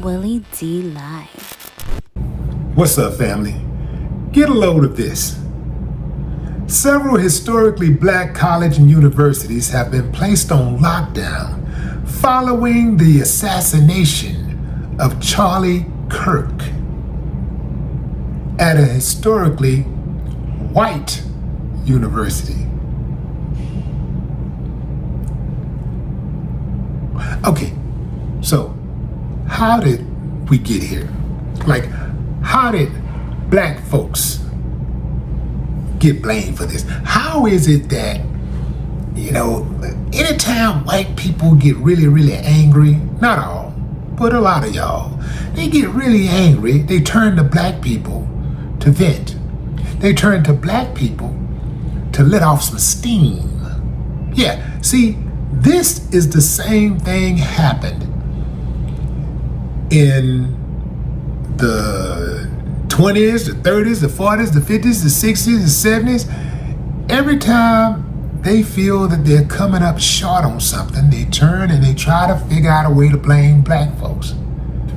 Willie D Live. What's up, family? Get a load of this. Several historically black colleges and universities have been placed on lockdown following the assassination of Charlie Kirk at a historically white university. Okay, so how did we get here? Like, how did black folks get blamed for this? How is it that, anytime white people get really, really angry, not all, but a lot of y'all, they get really angry, they turn to black people to vent. They turn to black people to let off some steam. Yeah, see, this is the same thing happened in the 20s, the 30s, the 40s, the 50s, the 60s, the 70s. Every time they feel that they're coming up short on something, they turn and they try to figure out a way to blame black folks.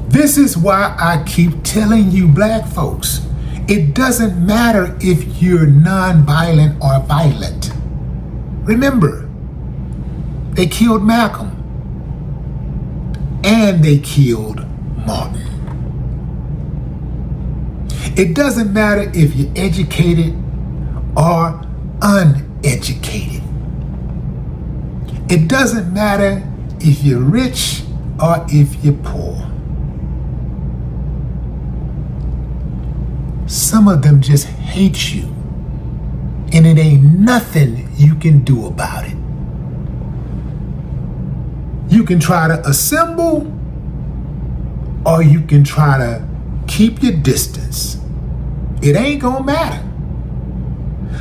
This is why I keep telling you black folks, it doesn't matter if you're non-violent or violent. Remember, they killed Malcolm and they killed Martin. It doesn't matter if you're educated or uneducated. It doesn't matter if you're rich or if you're poor. Some of them just hate you, and it ain't nothing you can do about it. You can try to assemble, or you can try to keep your distance. It ain't gonna matter.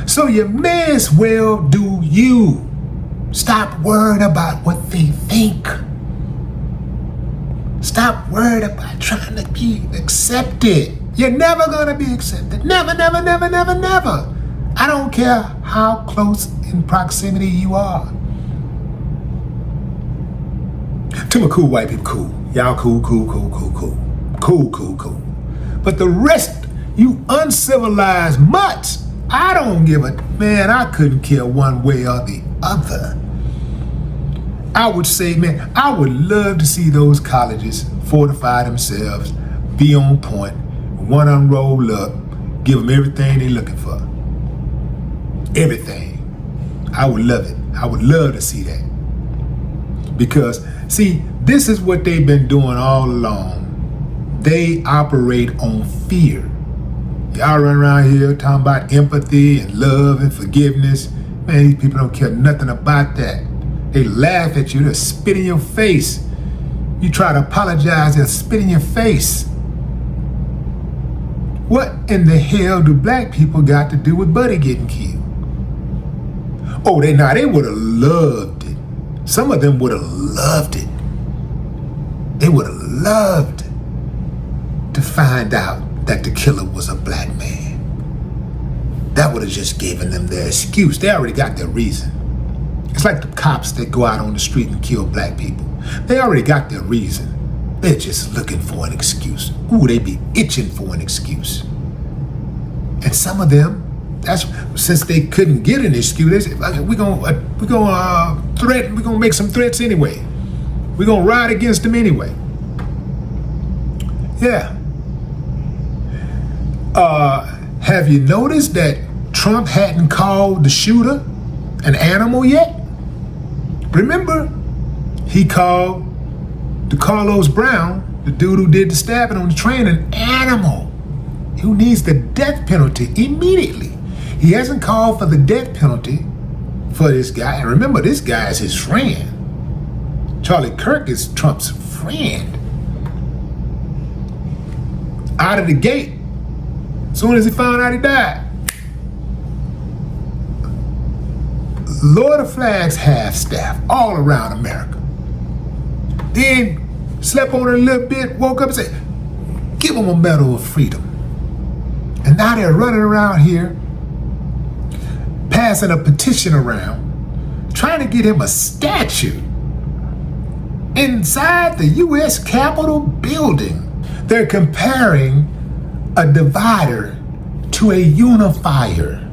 So you may as well do you. Stop worrying about what they think. Stop worrying about trying to be accepted. You're never gonna be accepted. Never, never, never, never, never. I don't care how close in proximity you are. To my cool white people, cool. Y'all cool. Cool. But the rest, you uncivilized mutts, I don't give a, man, I couldn't care one way or the other. I would say, man, I would love to see those colleges fortify themselves, be on point, one unroll up, give them everything they're looking for. Everything. I would love it. I would love to see that. Because, see, this is what they've been doing all along. They operate on fear. Y'all run around here talking about empathy and love and forgiveness. Man, these people don't care nothing about that. They laugh at you, they'll spit in your face. You try to apologize, they'll spit in your face. What in the hell do black people got to do with Buddy getting killed? Oh, they would have loved it. Some of them would have loved it. They would have loved to find out that the killer was a black man. That would have just given them their excuse. They already got their reason. It's like the cops that go out on the street and kill black people. They already got their reason. They're just looking for an excuse. Ooh, they be itching for an excuse. And some of them, since they couldn't get an excuse, they said, okay, we're gonna threaten, we're gonna make some threats anyway. We're gonna ride against them anyway. Yeah. Have you noticed that Trump hadn't called the shooter an animal yet? Remember, he called Carlos Brown, the dude who did the stabbing on the train, an animal who needs the death penalty immediately. He hasn't called for the death penalty for this guy. And remember, this guy is his friend. Charlie Kirk is Trump's friend. Out of the gate, as soon as he found out he died, Lord of Flags half-staff all around America. Then slept on it a little bit, woke up and said, give him a Medal of Freedom. And now they're running around here, passing a petition around, trying to get him a statue. inside the U.S. Capitol building. They're comparing a divider to a unifier.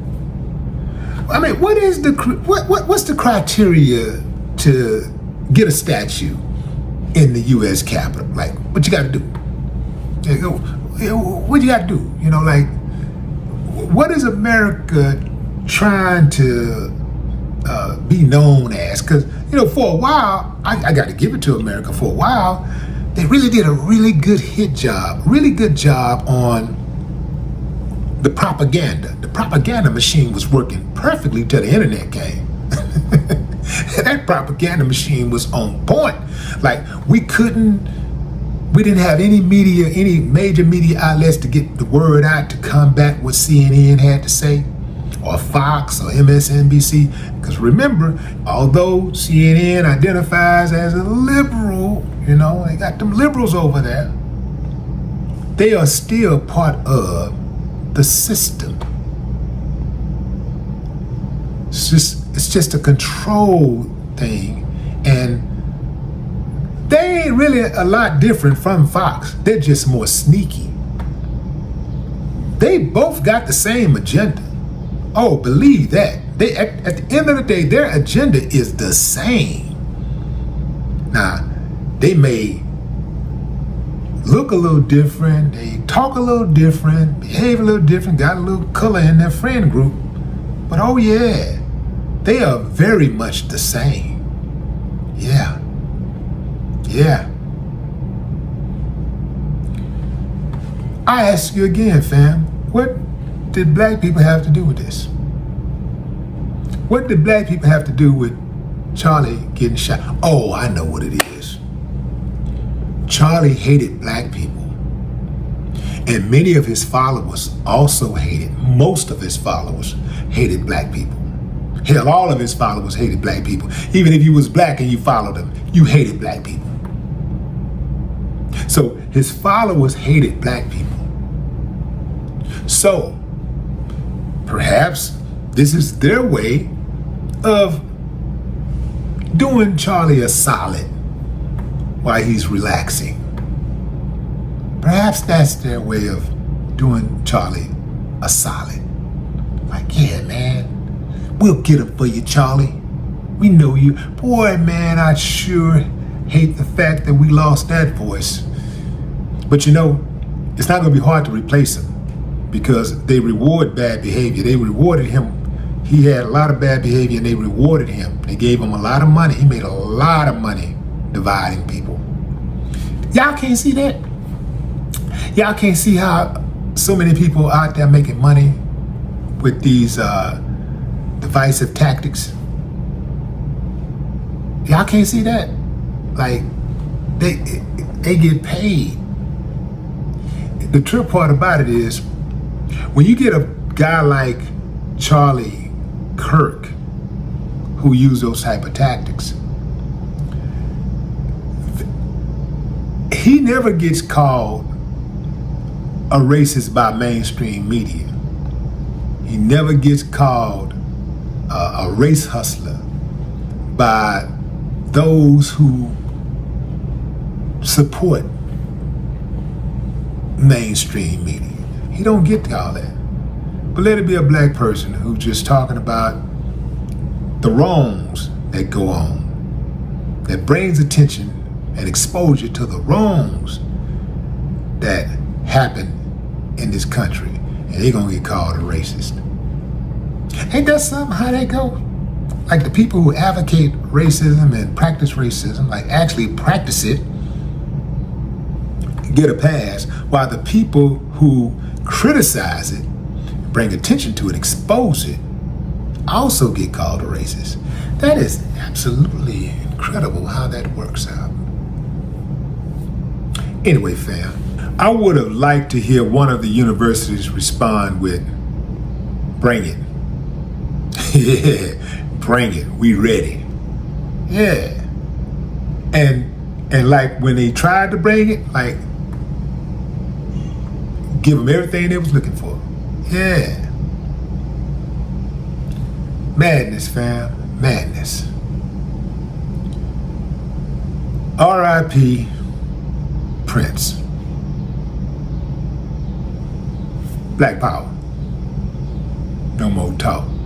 I mean, what's the criteria to get a statue in the U.S. Capitol? Like, what you got to do? What you got to do? You know, like, what is America trying to be known as? Because, you know, for a while, I got to give it to America. For a while, they really did a really good job on the propaganda. The propaganda machine was working perfectly till the internet came. That propaganda machine was on point. Like, we didn't have any major media outlets to get the word out to combat what CNN had to say, or Fox or MSNBC. Because remember, although CNN identifies as a liberal, you know, they got them liberals over there, they are still part of the system. It's just a control thing, and they ain't really a lot different from Fox. They're just more sneaky. They both got the same agenda. Oh, believe that. They at the end of the day, their agenda is the same. Now, they may look a little different, they talk a little different, behave a little different, got a little color in their friend group, but oh yeah, they are very much the same. Yeah. I ask you again, fam, what did black people have to do with this? What did black people have to do with Charlie getting shot? Oh, I know what it is. Charlie hated black people. And many of his followers also most of his followers hated black people. Hell, all of his followers hated black people. Even if you was black and you followed him, you hated black people. So his followers hated black people. So perhaps this is their way of doing Charlie a solid while he's relaxing. Perhaps that's their way of doing Charlie a solid. Like, yeah, man, we'll get him for you, Charlie. We know you. Boy, man, I sure hate the fact that we lost that voice. But you know, it's not going to be hard to replace him because they reward bad behavior. They rewarded him. He had a lot of bad behavior and they rewarded him. They gave him a lot of money. He made a lot of money dividing people. Y'all can't see that? Y'all can't see how so many people out there making money with these divisive tactics? Y'all can't see that? Like, they get paid. The trip part about it is, when you get a guy like Charlie Kirk, who use those type of tactics, he never gets called a racist by mainstream media. He never gets called a race hustler by those who support mainstream media. He don't get all that. But let it be a black person who's just talking about the wrongs that go on, that brings attention and exposure to the wrongs that happen in this country, and they're gonna get called a racist. Ain't that something how they go? Like, the people who advocate racism and practice racism, like actually practice it, get a pass, while the people who criticize it, bring attention to it, expose it, also get called a racist. That is absolutely incredible how that works out. Anyway, fam, I would have liked to hear one of the universities respond with, bring it. Yeah, bring it, we ready. Yeah. And like, when they tried to bring it, like, give them everything they was looking for. Yeah. Madness, fam. Madness. R.I.P. Prince. Black Power. No more talk.